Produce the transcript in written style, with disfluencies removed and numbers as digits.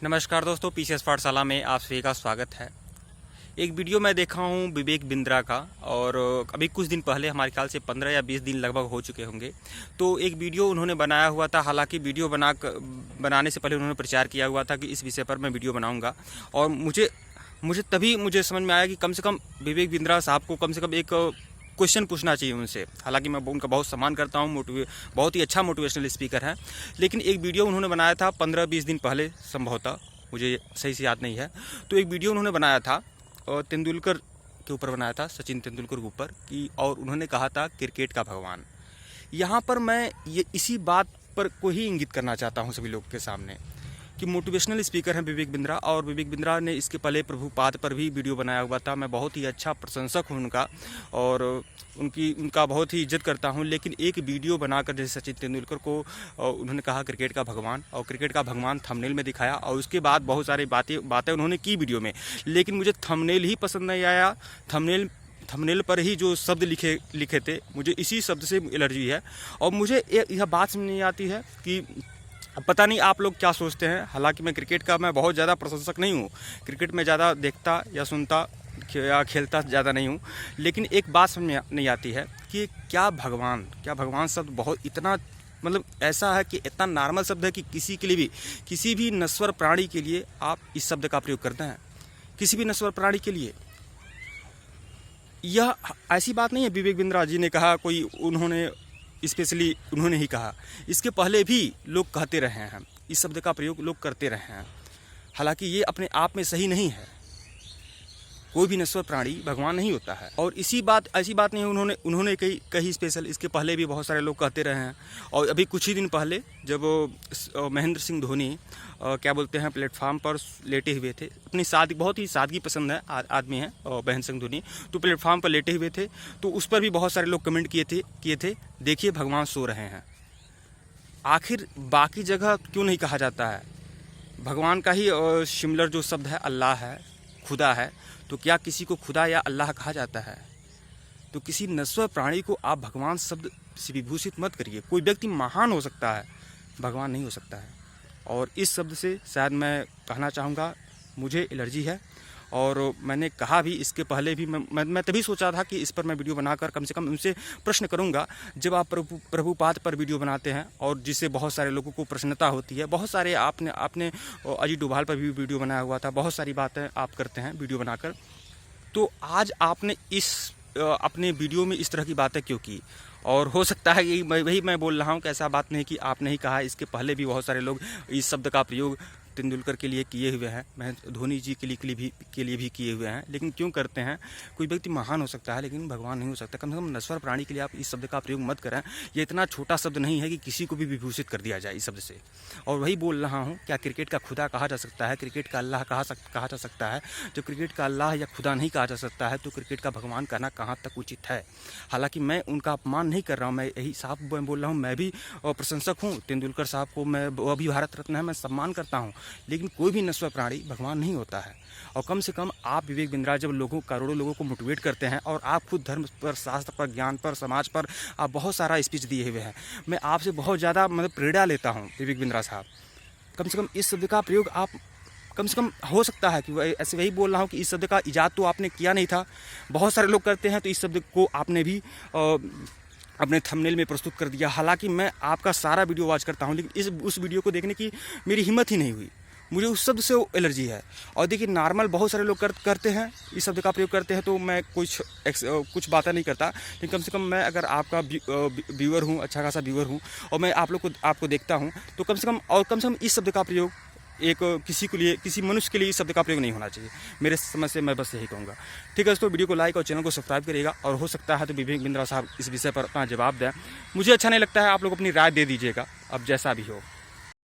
नमस्कार दोस्तों, पीसीएस पाठशाला में आप सभी का स्वागत है। एक वीडियो मैं देखा हूँ विवेक बिंद्रा का, और अभी कुछ दिन पहले, हमारे ख्याल से 15 या 20 दिन लगभग हो चुके होंगे। तो एक वीडियो उन्होंने बनाया हुआ था। हालांकि वीडियो बनाने से पहले उन्होंने प्रचार किया हुआ था कि इस विषय पर मैं वीडियो बनाऊंगा। और मुझे समझ में आया कि कम से कम विवेक बिंद्रा साहब को कम से कम एक क्वेश्चन पूछना चाहिए उनसे। हालांकि मैं उनका बहुत सम्मान करता हूं, बहुत ही अच्छा मोटिवेशनल स्पीकर हैं। लेकिन एक वीडियो उन्होंने बनाया था 15-20 दिन पहले, संभवतः, मुझे सही से याद नहीं है। तो एक वीडियो उन्होंने बनाया था और तेंदुलकर के ऊपर बनाया था, सचिन तेंदुलकर के ऊपर कि, और उन्होंने कहा था क्रिकेट का भगवान। यहाँ पर मैं इसी बात पर को ही इंगित करना चाहता हूँ सभी लोग के सामने कि मोटिवेशनल स्पीकर हैं विवेक बिंद्रा। और विवेक बिंद्रा ने इसके पहले प्रभुपाद पर भी वीडियो बनाया हुआ था। मैं बहुत ही अच्छा प्रशंसक हूं उनका, और उनका बहुत ही इज्जत करता हूं। लेकिन एक वीडियो बनाकर, जैसे सचिन तेंदुलकर को उन्होंने कहा क्रिकेट का भगवान, और क्रिकेट का भगवान थंबनेल में दिखाया, और उसके बाद बहुत सारी बातें उन्होंने की वीडियो में। लेकिन मुझे थंबनेल ही पसंद नहीं आया। थंबनेल पर ही जो शब्द लिखे थे, मुझे इसी शब्द से एलर्जी है। और मुझे यह बात समझ नहीं आती है कि पता नहीं आप लोग क्या सोचते हैं। हालांकि मैं क्रिकेट का बहुत ज़्यादा प्रशंसक नहीं हूँ, क्रिकेट में ज़्यादा देखता या सुनता या खेलता ज़्यादा नहीं हूँ। लेकिन एक बात समझ में नहीं आती है कि क्या भगवान शब्द बहुत इतना ऐसा है कि इतना नॉर्मल शब्द है कि किसी के लिए भी, किसी भी नश्वर प्राणी के लिए आप इस शब्द का प्रयोग करते हैं। किसी भी नश्वर प्राणी के लिए यह ऐसी बात नहीं है विवेक बिंद्रा जी ने कहा, कोई स्पेशली उन्होंने ही कहा। इसके पहले भी लोग कहते रहे हैं, इस शब्द का प्रयोग लोग करते रहे हैं। हालांकि ये अपने आप में सही नहीं है। कोई भी नश्वर प्राणी भगवान नहीं होता है। और ऐसी बात नहीं है उन्होंने कही स्पेशल, इसके पहले भी बहुत सारे लोग कहते रहे हैं। और अभी कुछ ही दिन पहले जब महेंद्र सिंह धोनी प्लेटफार्म पर लेटे हुए थे, अपनी बहुत ही सादगी पसंद है आदमी है महेंद्र सिंह धोनी, तो प्लेटफार्म पर लेटे हुए थे, तो उस पर भी बहुत सारे लोग कमेंट किए थे देखिए भगवान सो रहे हैं। आखिर बाकी जगह क्यों नहीं कहा जाता है? भगवान का ही सिमिलर जो शब्द है अल्लाह है, खुदा है, तो क्या किसी को खुदा या अल्लाह कहा जाता है? तो किसी नश्वर प्राणी को आप भगवान शब्द से विभूषित मत करिए। कोई व्यक्ति महान हो सकता है, भगवान नहीं हो सकता है। और इस शब्द से शायद मैं कहना चाहूँगा, मुझे एलर्जी है। और मैंने कहा भी इसके पहले भी, मैं तभी सोचा था कि इस पर मैं वीडियो बनाकर कम से कम उनसे प्रश्न करूंगा। जब आप प्रभुपाद पर वीडियो बनाते हैं और जिससे बहुत सारे लोगों को प्रसन्नता होती है, बहुत सारे आपने अजीत डोभाल पर भी वीडियो बनाया हुआ था, बहुत सारी बातें आप करते हैं वीडियो बनाकर, तो आज आपने अपने वीडियो में इस तरह की बातें क्यों की? और हो सकता है कि वही मैं बोल रहा हूँ कि ऐसा बात नहीं कि आपने ही कहा। इसके पहले भी बहुत सारे लोग इस शब्द का प्रयोग तेंदुलकर के लिए किए हुए हैं, महेंद्र धोनी जी के लिए भी किए हुए हैं। लेकिन क्यों करते हैं? कोई व्यक्ति महान हो सकता है लेकिन भगवान नहीं हो सकता। कम से कम नश्वर प्राणी के लिए आप इस शब्द का प्रयोग मत करें। ये इतना छोटा शब्द नहीं है कि किसी को भी विभूषित कर दिया जाए इस शब्द से। और वही बोल रहा हूँ, क्या क्रिकेट का खुदा कहा जा सकता है? क्रिकेट का अल्लाह कहा जा सकता है? जो क्रिकेट का अल्लाह या खुदा नहीं कहा जा सकता है, तो क्रिकेट का भगवान कहना कहाँ तक उचित है? हालांकि मैं उनका अपमान नहीं कर रहा हूँ, मैं यही साफ बोल रहा हूँ। मैं भी प्रशंसक हूँ तेंदुलकर साहब को, वो भी भारत रत्न है, मैं सम्मान करता हूँ। लेकिन कोई भी नश्वर प्राणी भगवान नहीं होता है। और कम से कम आप विवेक बिंद्रा जब करोड़ों लोगों को मोटिवेट करते हैं, और आप खुद धर्म पर, शास्त्र पर, ज्ञान पर, समाज पर आप बहुत सारा स्पीच दिए हुए हैं, मैं आपसे बहुत ज़्यादा प्रेरणा लेता हूँ विवेक बिंद्रा साहब। कम से कम इस शब्द का प्रयोग आप, कम से कम हो सकता है कि ऐसे वही बोल रहा हूँ कि इस शब्द का इजाद तो आपने किया नहीं था, बहुत सारे लोग करते हैं, तो इस शब्द को आपने भी अपने थंबनेल में प्रस्तुत कर दिया। हालांकि मैं आपका सारा वीडियो वॉच करता हूँ, लेकिन उस वीडियो को देखने की मेरी हिम्मत ही नहीं हुई। मुझे उस शब्द से एलर्जी है। और देखिए, नॉर्मल बहुत सारे लोग करते हैं, इस शब्द का प्रयोग करते हैं, तो मैं कुछ बातें नहीं करता। लेकिन कम से कम मैं अगर आपका व्यूअर हूँ, अच्छा खासा व्यूअर हूँ, और मैं आपको देखता हूँ, तो कम से कम इस शब्द का प्रयोग किसी मनुष्य के लिए इस शब्द का प्रयोग नहीं होना चाहिए। मेरे समझ से मैं बस यही कहूँगा। ठीक है दोस्तों, वीडियो को लाइक और चैनल को सब्सक्राइब करिएगा। और हो सकता है तो विवेक बिंद्रा साहब इस विषय पर अपना जवाब दें। मुझे अच्छा नहीं लगता है, आप लोग अपनी राय दे दीजिएगा, अब जैसा भी हो।